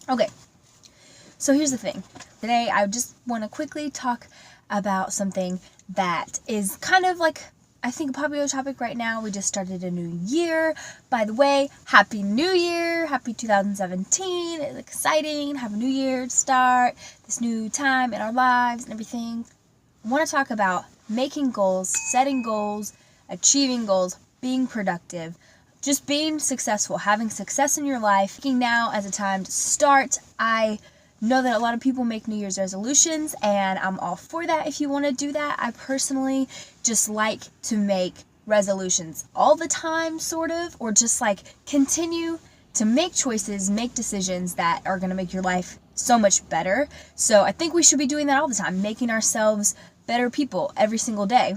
Okay, so here's the thing. Today I just want to quickly talk about something that is kind of like, I think, a popular topic right now. We just started a new year. By the way, Happy New Year! Happy 2017. It's exciting. Have a new year to start this new time in our lives and everything. I want to talk about making goals, setting goals, achieving goals, being productive, just being successful, having success in your life. Taking now as a time to start. I know that a lot of people make New Year's resolutions, and I'm all for that if you want to do that. I personally just like to make resolutions all the time, sort of, or just like continue to make choices, make decisions that are going to make your life so much better. So I think we should be doing that all the time, making ourselves better people every single day.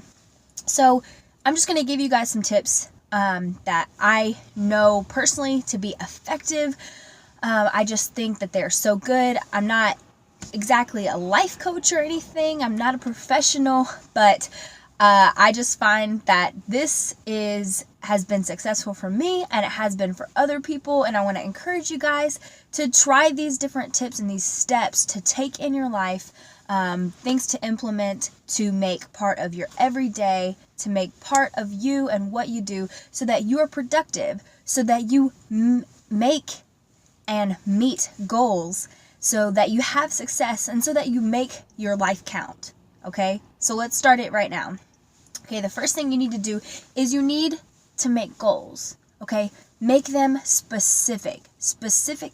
So I'm just going to give you guys some tips that I know personally to be effective. I just think that they're so good. I'm not exactly a life coach or anything. I'm not a professional, but I just find that this has been successful for me, and it has been for other people, and I want to encourage you guys to try these different tips and these steps to take in your life, things to implement, to make part of your everyday, to make part of you and what you do, so that you are productive, so that you make and meet goals, so that you have success, and so that you make your life count. Okay, so let's start it right now. Okay, the first thing you need to do is you need to make goals. Okay, make them specific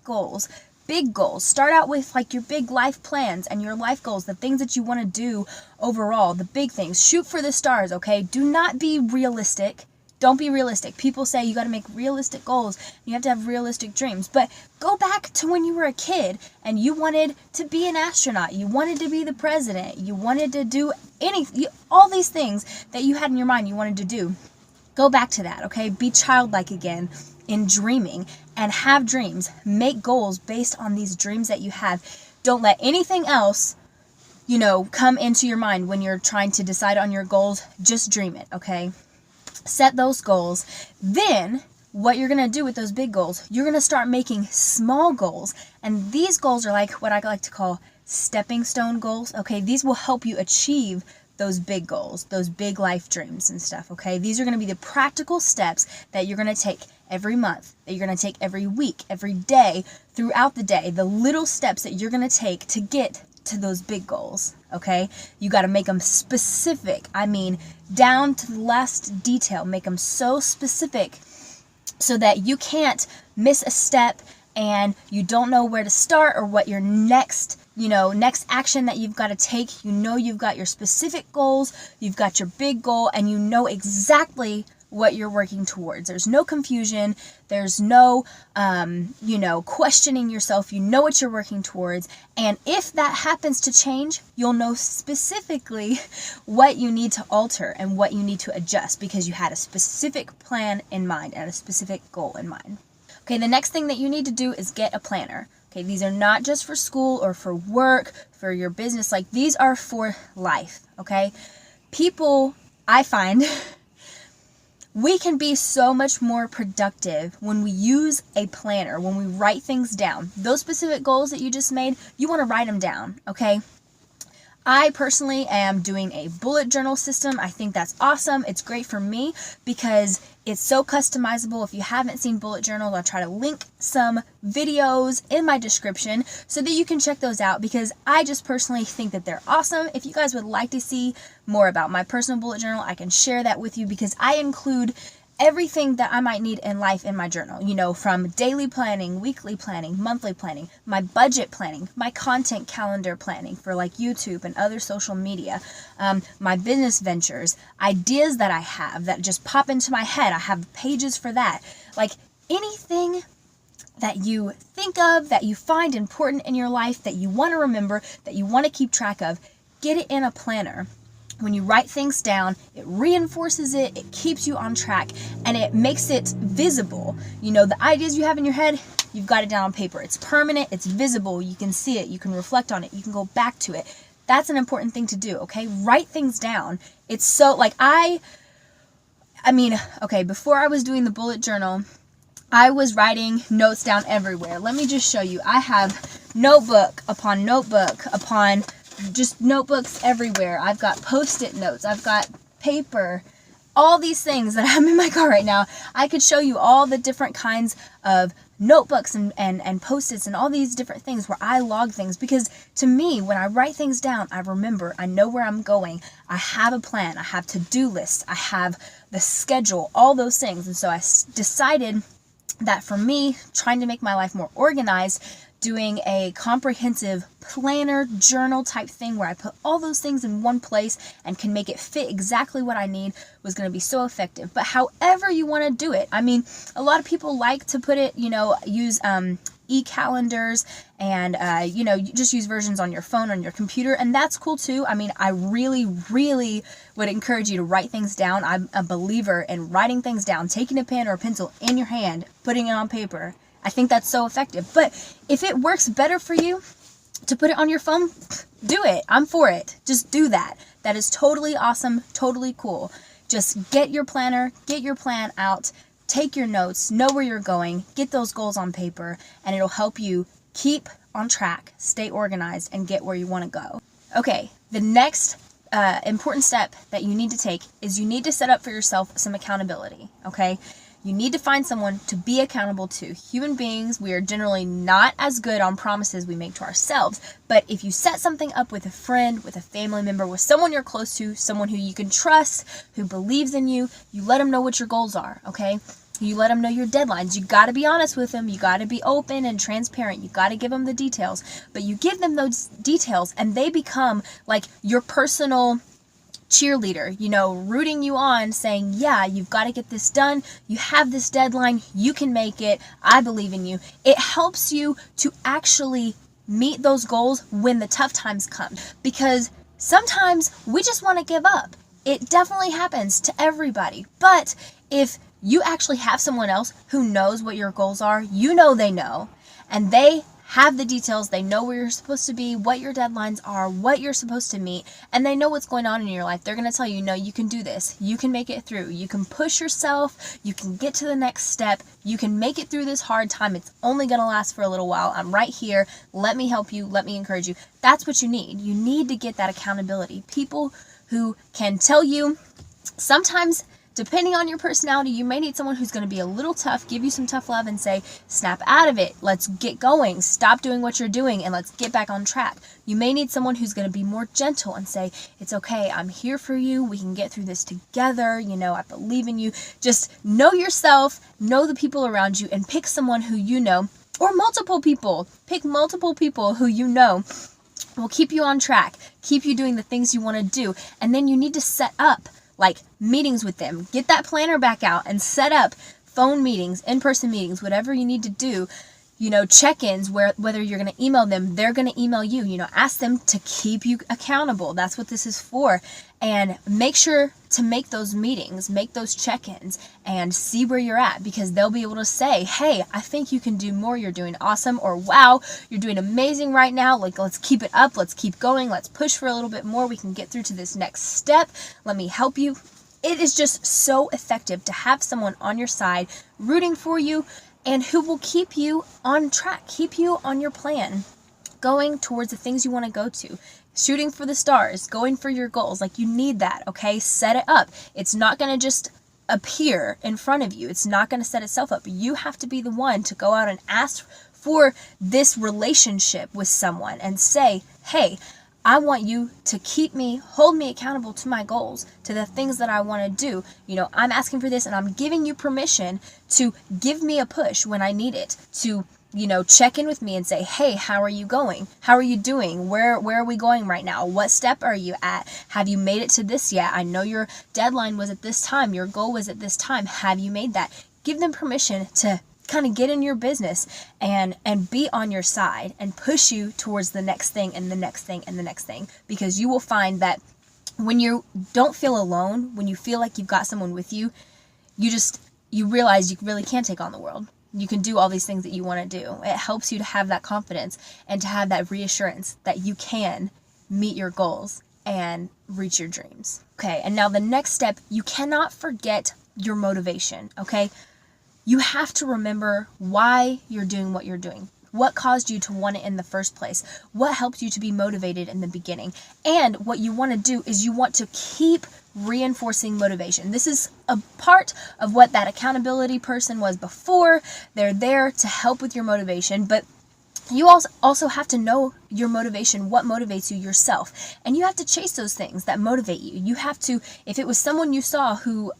goals, big goals. Start out with like your big life plans and your life goals, the things that you want to do overall, the big things. Shoot for the stars. Okay, do not be realistic. Don't be realistic. People say you got to make realistic goals. You have to have realistic dreams. But go back to when you were a kid and you wanted to be an astronaut. You wanted to be the president. You wanted to do all these things that you had in your mind you wanted to do. Go back to that, okay? Be childlike again in dreaming and have dreams. Make goals based on these dreams that you have. Don't let anything else, come into your mind when you're trying to decide on your goals. Just dream it, okay? Set those goals. Then what you're going to do with those big goals, you're going to start making small goals. And these goals are like what I like to call stepping stone goals. Okay, these will help you achieve those big goals, those big life dreams and stuff. Okay, these are going to be the practical steps that you're going to take every month, that you're going to take every week, every day, throughout the day. The little steps that you're going to take to get to those big goals. Okay, you got to make them specific. I mean, down to the last detail. Make them so specific so that you can't miss a step and you don't know where to start or what your next action that you've got to take. You've got your specific goals, you've got your big goal, and you know exactly what you're working towards. There's no confusion. There's no, questioning yourself. You know what you're working towards. And if that happens to change, you'll know specifically what you need to alter and what you need to adjust because you had a specific plan in mind and a specific goal in mind. Okay, the next thing that you need to do is get a planner. Okay, these are not just for school or for work, for your business. Like, these are for life, okay? People, I find, we can be so much more productive when we use a planner, when we write things down. Those specific goals that you just made, you want to write them down, okay? I personally am doing a bullet journal system. I think that's awesome. It's great for me because it's so customizable. If you haven't seen bullet journals, I'll try to link some videos in my description so that you can check those out because I just personally think that they're awesome. If you guys would like to see more about my personal bullet journal, I can share that with you because I include everything that I might need in life in my journal, from daily planning, weekly planning, monthly planning, my budget planning, my content calendar planning for like YouTube and other social media, my business ventures, ideas that I have that just pop into my head. I have pages for that. Like anything that you think of, that you find important in your life, that you want to remember, that you want to keep track of, get it in a planner. When you write things down, it reinforces it, it keeps you on track, and it makes it visible. The ideas you have in your head, you've got it down on paper. It's permanent, it's visible, you can see it, you can reflect on it, you can go back to it. That's an important thing to do, okay? Write things down. It's so, before I was doing the bullet journal, I was writing notes down everywhere. Let me just show you. I have notebook upon notebook upon just notebooks everywhere. I've got Post-it notes. I've got paper. All these things that I'm in my car right now. I could show you all the different kinds of notebooks and Post-its and all these different things where I log things, because to me, when I write things down, I remember, I know where I'm going, I have a plan, I have to-do lists, I have the schedule, all those things. And so I decided that for me, trying to make my life more organized, doing a comprehensive planner journal type thing where I put all those things in one place and can make it fit exactly what I need was going to be so effective. But however you want to do it, I mean, a lot of people like to put it, use e-calendars and, just use versions on your phone, on your computer, and that's cool too. I mean, I really, really would encourage you to write things down. I'm a believer in writing things down, taking a pen or a pencil in your hand, putting it on paper. I think that's so effective. But if it works better for you to put it on your phone, do it. I'm for it. Just do that. That is totally awesome, totally cool. Just get your planner, get your plan out, take your notes, know where you're going, get those goals on paper, and it'll help you keep on track, stay organized, and get where you want to go. Okay, the next important step that you need to take is you need to set up for yourself some accountability, okay? You need to find someone to be accountable to. Human beings, we are generally not as good on promises we make to ourselves, but if you set something up with a friend, with a family member, with someone you're close to, someone who you can trust, who believes in you, you let them know what your goals are, okay? You let them know your deadlines. You got to be honest with them. You got to be open and transparent. You got to give them the details, but you give them those details and they become like your personal cheerleader, rooting you on, saying, yeah, you've got to get this done. You have this deadline. You can make it. I believe in you. It helps you to actually meet those goals when the tough times come, because sometimes we just want to give up. It definitely happens to everybody. But if you actually have someone else who knows what your goals are, they know, and they have the details, they know where you're supposed to be, what your deadlines are, what you're supposed to meet, and they know what's going on in your life. They're going to tell you, no, you can do this. You can make it through. You can push yourself. You can get to the next step. You can make it through this hard time. It's only going to last for a little while. I'm right here. Let me help you. Let me encourage you. That's what you need. You need to get that accountability. People who can tell you, sometimes depending on your personality, you may need someone who's going to be a little tough, give you some tough love and say, snap out of it. Let's get going. Stop doing what you're doing and let's get back on track. You may need someone who's going to be more gentle and say, it's okay. I'm here for you. We can get through this together. I believe in you. Just know yourself, know the people around you, and pick someone who you know, or multiple people. Pick multiple people who you know will keep you on track, keep you doing the things you want to do. And then you need to set up like meetings with them. Get that planner back out and set up phone meetings, in-person meetings, whatever you need to do. Check-ins where whether you're going to email them, they're going to email you. Ask them to keep you accountable. That's what this is for. And make sure to make those meetings, make those check-ins, and see where you're at, because they'll be able to say, hey, I think you can do more. You're doing awesome, or wow, you're doing amazing right now. Like, let's keep it up. Let's keep going. Let's push for a little bit more. We can get through to this next step. Let me help you. It is just so effective to have someone on your side rooting for you and who will keep you on track, keep you on your plan, going towards the things you want to go to, shooting for the stars, going for your goals. Like, you need that, okay? Set it up. It's not going to just appear in front of you. It's not going to set itself up. You have to be the one to go out and ask for this relationship with someone and say, hey, I want you to hold me accountable to my goals, to the things that I want to do. I'm asking for this and I'm giving you permission to give me a push when I need it, to, check in with me and say, hey, how are you going? How are you doing? Where are we going right now? What step are you at? Have you made it to this yet? I know your deadline was at this time. Your goal was at this time. Have you made that? Give them permission to kind of get in your business and be on your side and push you towards the next thing and the next thing and the next thing, because you will find that when you don't feel alone, when you feel like you've got someone with you, you realize you really can take on the world. You can do all these things that you want to do. It helps you to have that confidence and to have that reassurance that you can meet your goals and reach your dreams. Okay, and now the next step, you cannot forget your motivation, okay? you have to remember why you're doing what you're doing. What caused you to want it in the first place? What helped you to be motivated in the beginning? And what you want to do is you want to keep reinforcing motivation. This is a part of what that accountability person was before. They're there to help with your motivation, but you also have to know your motivation, what motivates you yourself. And you have to chase those things that motivate you. You have to, if it was someone you saw who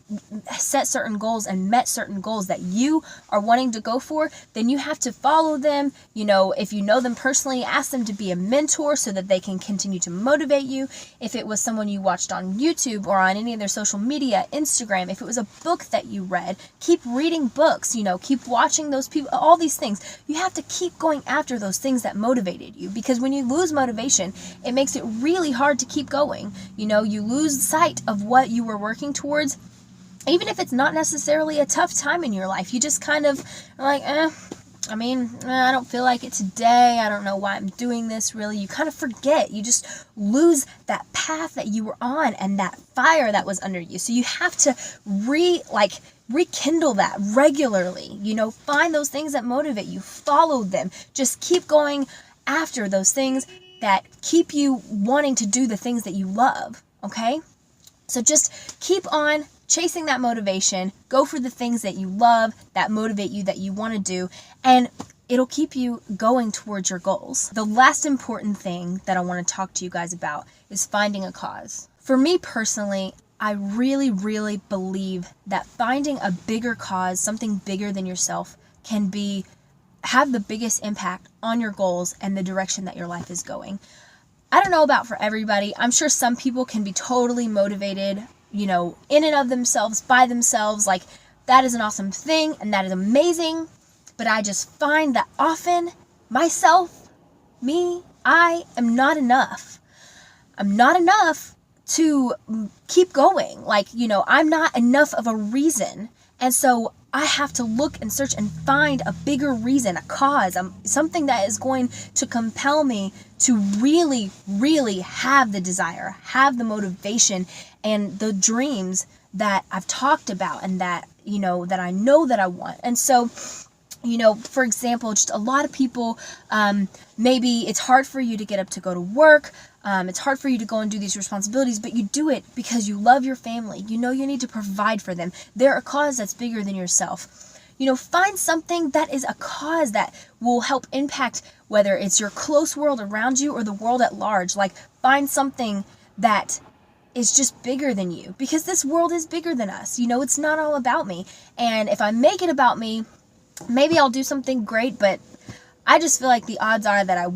set certain goals and met certain goals that you are wanting to go for, then you have to follow them. You know, if you know them personally, ask them to be a mentor so that they can continue to motivate you. If it was someone you watched on YouTube or on any of their social media, Instagram, if it was a book that you read, keep reading books, you know, keep watching those people, all these things. You have to keep going after those things that motivated you, because when you lose motivation, it makes it really hard to keep going. You know, you lose sight of what you were working towards, even if it's not necessarily a tough time in your life. You just kind of are like, I don't feel like it today. I don't know why I'm doing this really. You kind of forget. You just lose that path that you were on and that fire that was under you. So you have to rekindle that regularly. You know, find those things that motivate you. Follow them. Just keep going after those things that keep you wanting to do the things that you love. Okay? So just keep on chasing that motivation. Go for the things that you love, that motivate you, that you want to do, and it'll keep you going towards your goals. The last important thing that I want to talk to you guys about is finding a cause. For me personally, I really, really believe that finding a bigger cause, something bigger than yourself, can have the biggest impact on your goals and the direction that your life is going. I don't know about for everybody. I'm sure some people can be totally motivated, you know, in and of themselves, by themselves. Like, that is an awesome thing and that is amazing. But I just find that often I am not enough. I'm not enough to keep going. Like, you know, I'm not enough of a reason. And so I have to look and search and find a bigger reason, a cause, something that is going to compel me to really, really have the desire, have the motivation and the dreams that I've talked about and that, you know that I want. And so, you know, for example, just a lot of people, maybe it's hard for you to get up to go to work. It's hard for you to go and do these responsibilities, but you do it because you love your family. You know you need to provide for them. They're a cause that's bigger than yourself. You know, find something that is a cause that will help impact, whether it's your close world around you or the world at large. Like, find something that is just bigger than you, because this world is bigger than us. You know, it's not all about me. And if I make it about me, maybe I'll do something great, but I just feel like the odds are that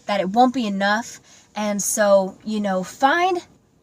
that it won't be enough. And so, you know,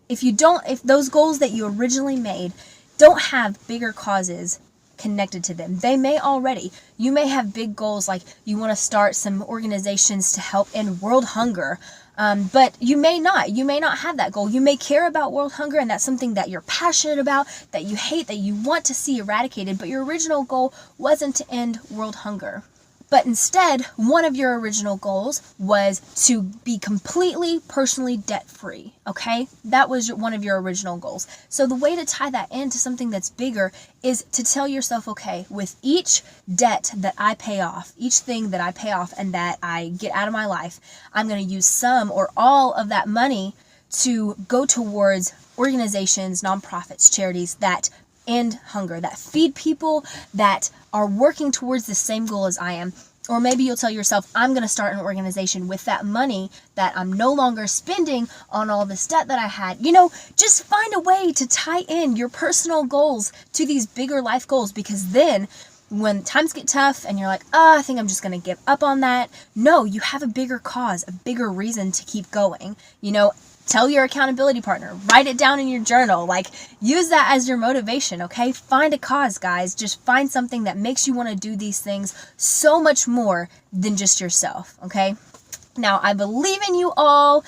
if those goals that you originally made don't have bigger causes connected to them. They may already. You may have big goals, like you want to start some organizations to help end world hunger. But you may not. You may not have that goal. You may care about world hunger, and that's something that you're passionate about, that you hate, that you want to see eradicated, but your original goal wasn't to end world hunger. But instead, one of your original goals was to be completely personally debt-free, okay? That was one of your original goals. So the way to tie that into something that's bigger is to tell yourself, okay, with each debt that I pay off, each thing that I pay off and that I get out of my life, I'm going to use some or all of that money to go towards organizations, nonprofits, charities that end hunger, that feed people, that are working towards the same goal as I am. Or maybe you'll tell yourself, I'm going to start an organization with that money that I'm no longer spending on all this debt that I had. You know, just find a way to tie in your personal goals to these bigger life goals, because then when times get tough and you're like, I think I'm just going to give up on that. No, you have a bigger cause, a bigger reason to keep going. You know, tell your accountability partner, write it down in your journal, like use that as your motivation, okay? Find a cause, guys. Just find something that makes you want to do these things so much more than just yourself, okay? Now, I believe in you all.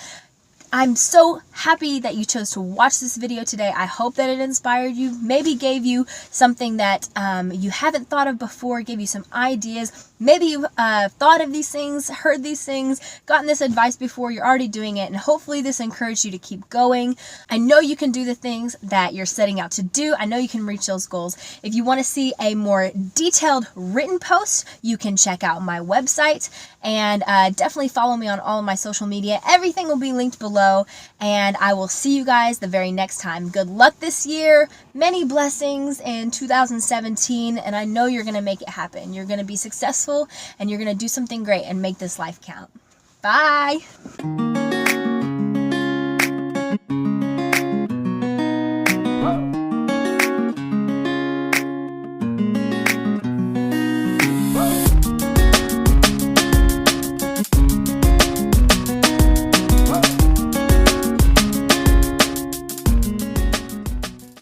I'm so happy that you chose to watch this video today. I hope that it inspired you, maybe gave you something that you haven't thought of before, gave you some ideas. maybe you've thought of these things, heard these things, gotten this advice before, you're already doing it, and hopefully this encouraged you to keep going. I know you can do the things that you're setting out to do. I know you can reach those goals. If you want to see a more detailed written post, you can check out my website, and definitely follow me on all of my social media. Everything will be linked below, and I will see you guys the very next time. Good luck this year, many blessings in 2017, and I know you're going to make it happen. You're going to be successful, and you're going to do something great and make this life count. Bye!